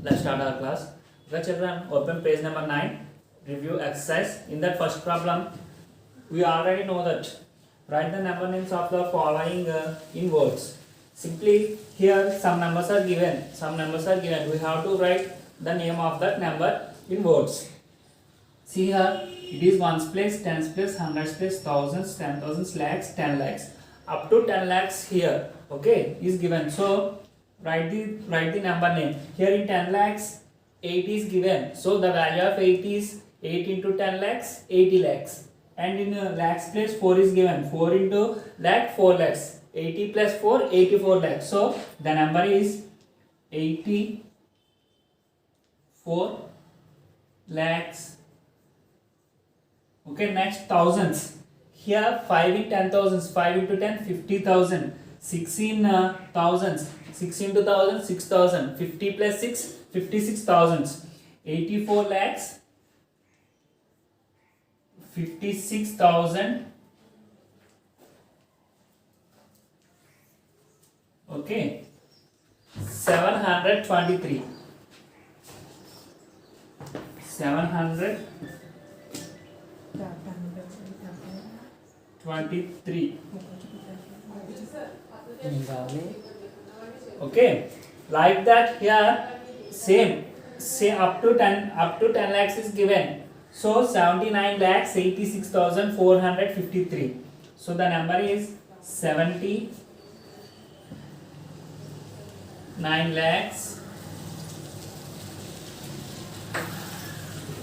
Let's start our class. Okay, children, open page number 9. Review exercise. In that first problem, we already know that write the number names of the following in words. Simply here some numbers are given. We have to write the name of that number in words. See here, it is ones place, tens place, hundreds place, thousands, 10,000, lakhs, 10 lakhs. Up to 10 lakhs here, okay, is given. So write the number name. Here in 10 lakhs, 8 is given. So the value of 8 is 8 into 10 lakhs, 80 lakhs. And in lakhs place 4 is given. 4 into lakh, 4 lakhs. 80 plus 4, 84 lakhs. So the number is 84 lakhs. Okay, next thousands. Here 5 in 10,000, 5 into 10, 50,000. 6 in thousands, 6 into 1,000, 6,000. 50 plus 6, 56,000. 84 lakhs, 56,000. Okay, 723. 723. Okay, like that here same up to 10 lakhs is given. So 79 lakhs 86,453. So the number is 79 lakhs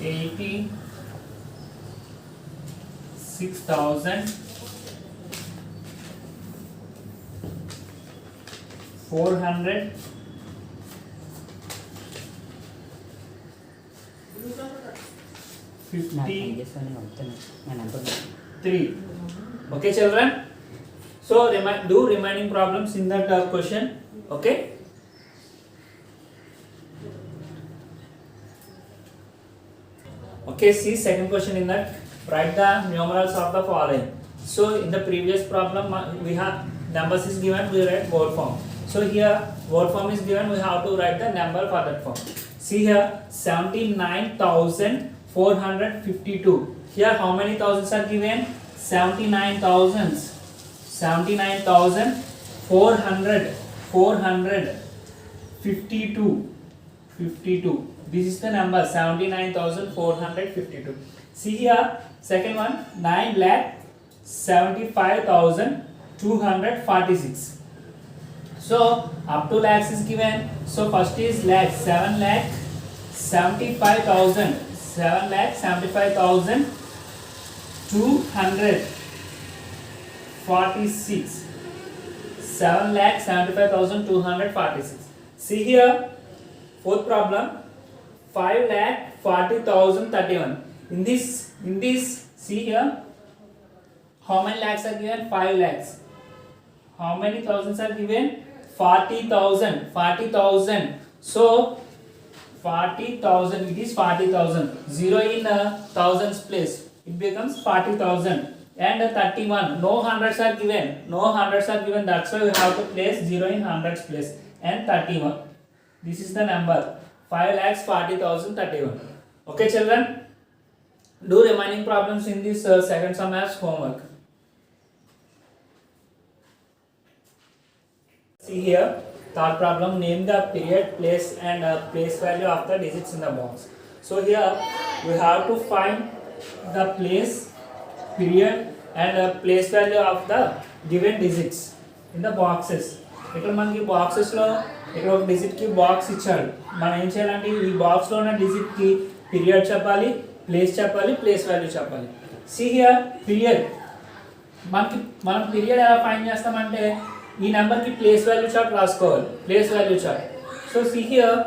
86,453. Okay, children. So do remaining problems in that question. Okay. Okay, see second question in that. Write the numerals of the following. So in the previous problem we have numbers is given, we write word form. So here word form is given, we have to write the number for that form. See here 79,452. Here how many thousands are given? 452. This is the number 79,452. See here second one 9,75,246. So up to lakhs is given. So first is lakh, 7,75,000. 7,75,246. 7,75,246. See here fourth problem 5,40,031. In this see here how many lakhs are given? 5 lakhs. How many thousands are given? 40,000. So 40,000, it is 40,000. 0 in thousands place, it becomes 40,000. And 31, no hundreds are given. That's why we have to place 0 in hundreds place. And 31, this is the number 5,40,031. Okay, children, do remaining problems in this second sum as homework. See here, third problem, name the period, place and place value of the digits in the box. So here we have to find the place, period and place value of the given digits in the boxes. ఇక్కడ మనకి boxes లో ఇక్కడ ఒక digit కి box ఇచ్చాడు. మనం ఏం చేయాలంటే ఈ బాక్స్ లో ఉన్న డిజిట్ కి పీరియడ్ చెప్పాలి, ప్లేస్ చెప్పాలి, ప్లేస్ వాల్యూ చెప్పాలి. సి హియర్ పీరియడ్, మనం పీరియడ్ ఎలా ఫైండ్ చేస్తామంటే ఈ నెంబర్ కి ప్లేస్ వాల్యూ చార్ట్ రాసుకోవాలి. Place value chart. So see here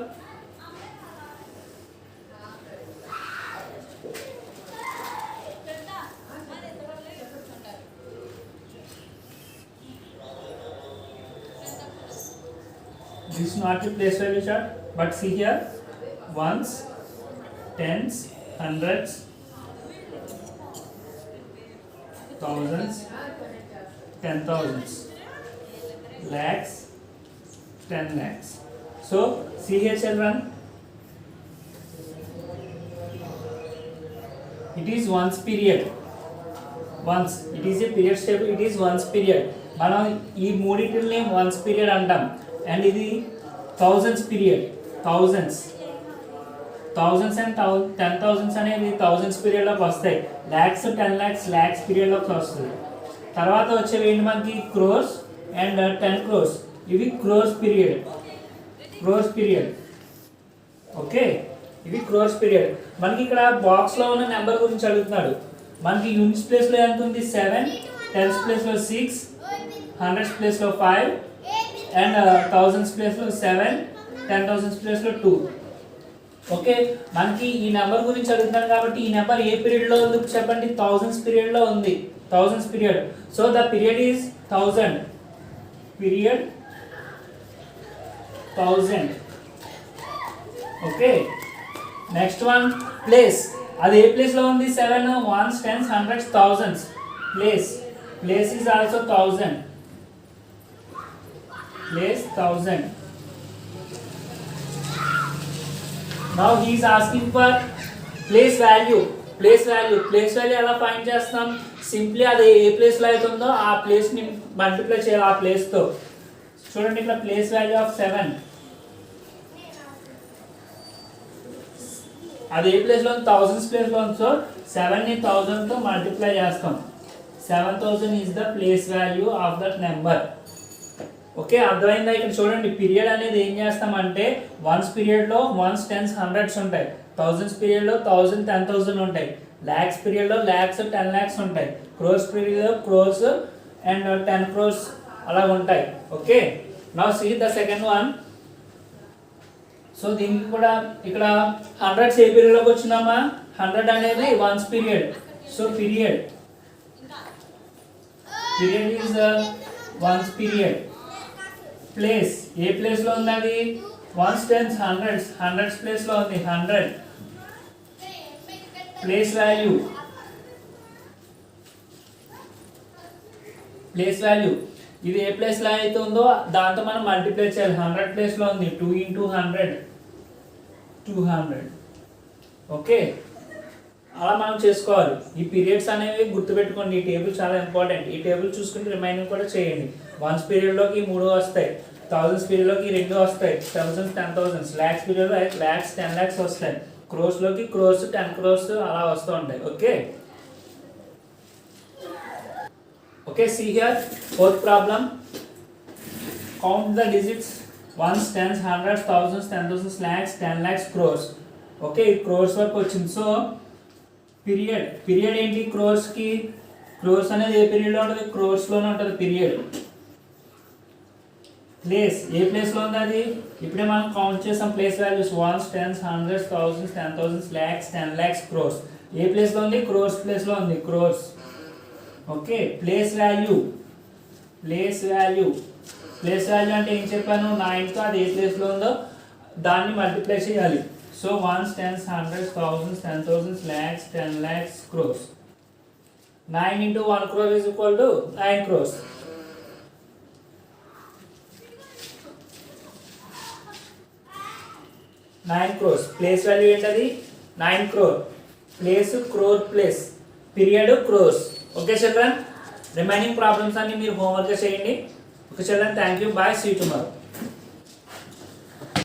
this is not the place value chart, but see here ones, tens, hundreds, thousands, 10,000s, lakhs, 10 lakhs. So see here children, it is once period. Once it is a period stable, it is once period. మనం ఈ మూడిటిని once period అంటాం. And ఇది thousands period. thousands and 10,000s అనేవి thousands period లోకి వస్తాయి. lakhs 10 lakhs lakhs period లోకి వస్తుంది. తర్వాత వచ్చేవి ఏంటి మనకి crores and 10 crores. ఇవి crores period. ఓకే, ఇవి క్రోర్స్ పీరియడ్. మనకి ఇక్కడ బాక్స్ లో ఉన్న నెంబర్ గురించి అడుగుతున్నాడు. మనకి యూనిట్స్ ప్లేస్ లో ఎంత ఉంది 7, టెన్స్ ప్లేస్ లో 6, హండ్రెడ్స్ ప్లేస్ లో 5 అండ్ థౌజండ్స్ ప్లేస్ లో 7, 10,000s ప్లేస్ లో 2. ఓకే, మనకి ఈ నెంబర్ గురించి అడుగుతున్నాడు కాబట్టి ఈ నెంబర్ ఏ పీరియడ్ లో ఉంది చెప్పండి? థౌజండ్స్ పీరియడ్ లో ఉంది. Thousands period. So the period is 1000. Period 1000. Okay, next one place. అది ఏ ప్లేస్ లో ఉంది? 7, 1s, 10s, 100s, 1000s. Place is also 1000. Place 1000. Now he is asking for place value. Place value ఎలా find చేస్తాం? Simply అది ఏ place లో అయితే ఉందో ఆ ప్లేస్ ని మల్టిప్లై చేయాలి ఆ ప్లేస్ తో. చూడండి ఇక్కడ ప్లేస్ వాల్యూ ఆఫ్ 7, అది ఏ ప్లేస్ లో 1000s ప్లేస్ లో ఉంది. సో 7 ని 1000 తో మల్టిప్లై చేస్తాం. 7000 is the place value of that number. Okay, అర్థమైందా? ఇక్కడ చూడండి పీరియడ్ అనేది ఏం చేస్తామంటే వన్స్ పీరియడ్ లో 1s, 10s, 100s ఉంటాయి. థౌజండ్స్ పీరియడ్ లో 1000, 10,000 ఉంటాయి. లాక్స్ పీరియడ్ లో lakhs, 10 lakhs ఉంటాయి. క్రోర్స్ పీరియడ్ లో క్రోర్స్ అండ్ 10 crores అలా ఉంటాయి. Okay, now see the second one. So దీనికి కూడా ఇక్కడ 100s ఏ పీరియడ్ లోకి వచ్చినామా? 100 అనేది once period. So period is once period. Place A place లో ఉంది? అది 1s, 10s, 100s ప్లేస్ లో ఉంది. 100. ప్లేస్ వాల్యూ ఇది ఏ ప్లేస్ లో అయితే ఉందో దాంతో మనం మల్టిప్లై చేయాలి. 100 ప్లేస్ లో ఉంది. 2 into 100 200. ఓకే, అలా మనం చేసుకోవాలి. ఈ పీరియడ్స్ అనేవి గుర్తుపెట్టుకోండి. ఈ టేబుల్ చాలా ఇంపార్టెంట్. ఈ టేబుల్ చూసుకుంటే రిమైనింగ్ కూడా చేయండి. వన్స్ పీరియడ్ లోకి 3 వస్తాయి. థౌజండ్స్ పీరియడ్ లోకి 2 వస్తాయి. 1000s, 10,000s. లాక్స్ పీరియడ్ లో lakhs, 10 lakhs వస్తాయి. క్రోర్స్ లోకి క్రోర్స్, 10 crores అలా వస్తూ ఉంటాయి. Okay, see here, fourth problem. Count the digits 1s, 10s, 100s, 1000s, 10,000s, lakhs, 10 lakhs, crores. Okay, crores వరకు వచ్చింది. సో పీరియడ్ ఏంటి? క్రోర్స్ కి. క్రోర్స్ అనేది ఏ పీరియడ్ లో ఉంటుంది? క్రోర్స్ లోనే ఉంటుంది పీరియడ్. ప్లేస్ ఏ ప్లేస్ లో ఉంది? అది ఇప్పుడే మనం కౌంట్ చేసాం place values 1s, 10s, 100s, 1000s, 10,000s, lakhs, 10 lakhs, crores. ఏ ప్లేస్ లో ఉంది? క్రోర్స్ ప్లేస్ లో ఉంది. క్రోర్స్. ఓకే, ప్లేస్ వాల్యూ అంటే ఏం చెప్పాను? 9 తో అది ఏ ప్లేస్ లో ఉందో దాన్ని మల్టిప్లై చేయాలి. So 1s, 10s, 100s, 1000s, 10,000s, lakhs, 10 lakhs, crores. 9 into 1 crore is equal to 9 crores. 9 crores. Place value ఏంటది? 9 crore. Place crore place. Period crores. Okay children, remaining problems అన్ని మీరు హోంవర్క్ చేయండి. Okay children, thank you. Bye, see you tomorrow.